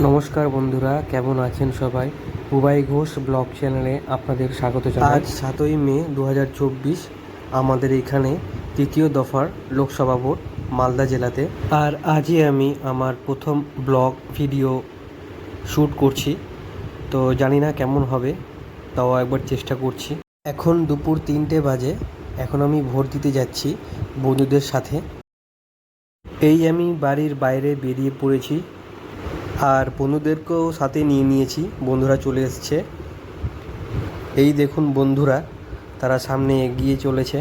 নমস্কার বন্ধুরা, কেমন আছেন সবাই? বুবাই ঘোষ ব্লগ চ্যানেলে আপনাদের স্বাগত জানাই। আজ 7ই মে 2024, আমাদের এখানে তৃতীয় দফার লোকসভা ভোট মালদা জেলাতে। আর আজই আমি আমার প্রথম ব্লগ ভিডিও শ্যুট করছি, তো জানি না কেমন হবে, তাও একবার চেষ্টা করছি। এখন দুপুর 3টে বাজে, এখন আমি ভোট দিতে যাচ্ছি বন্ধুদের সাথে। এই আমি বাড়ির বাইরে বেরিয়ে পড়েছি আর বন্ধুদেরকেও সাথে নিয়ে নিয়েছি। বন্ধুরা চলে এসছে, এই দেখুন বন্ধুরা, তারা সামনে এগিয়ে চলেছে।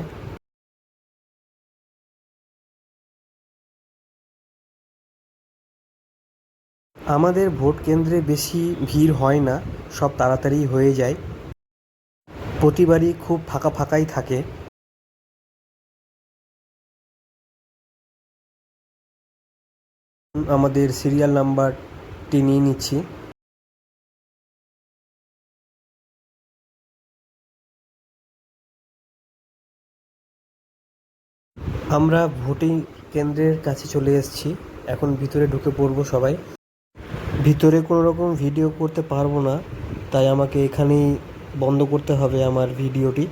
আমাদের ভোট কেন্দ্রে বেশি ভিড় হয় না, সব তাড়াতাড়ি হয়ে যায়, প্রতিবারই খুব ফাঁকা ফাঁকাই থাকে। আমাদের সিরিয়াল নাম্বারটি নিয়ে নিচ্ছি। আমরা ভোটিং কেন্দ্রের কাছে চলে এসেছি, এখন ভিতরে ঢুকে পড়বো সবাই। ভিতরে কোনো রকম ভিডিও করতে পারবো না, তাই আমাকে এখানেই বন্ধ করতে হবে আমার ভিডিওটি।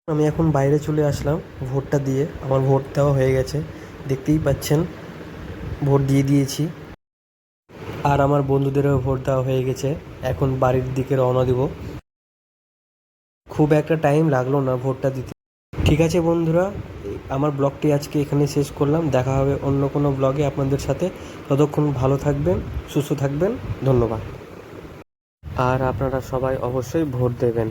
আমি এখন বাইরে চলে আসলাম ভোটটা দিয়ে। আমার ভোট দেওয়া হয়ে গেছে, দেখতেই পাচ্ছেন, ভোট দিয়ে দিয়েছি। আর আমার বন্ধুদেরও ভোট দেওয়া হয়ে গেছে, এখন বাড়ির দিকে রওনা দিব। খুব একটা টাইম লাগলো না ভোটটা দিতে। ঠিক আছে বন্ধুরা, আমার ব্লগটি আজকে এখানে শেষ করলাম। দেখা হবে অন্য কোনো ব্লগে আপনাদের সাথে। ততক্ষণ ভালো থাকবেন, সুস্থ থাকবেন, ধন্যবাদ। আর আপনারা সবাই অবশ্যই ভোট দেবেন।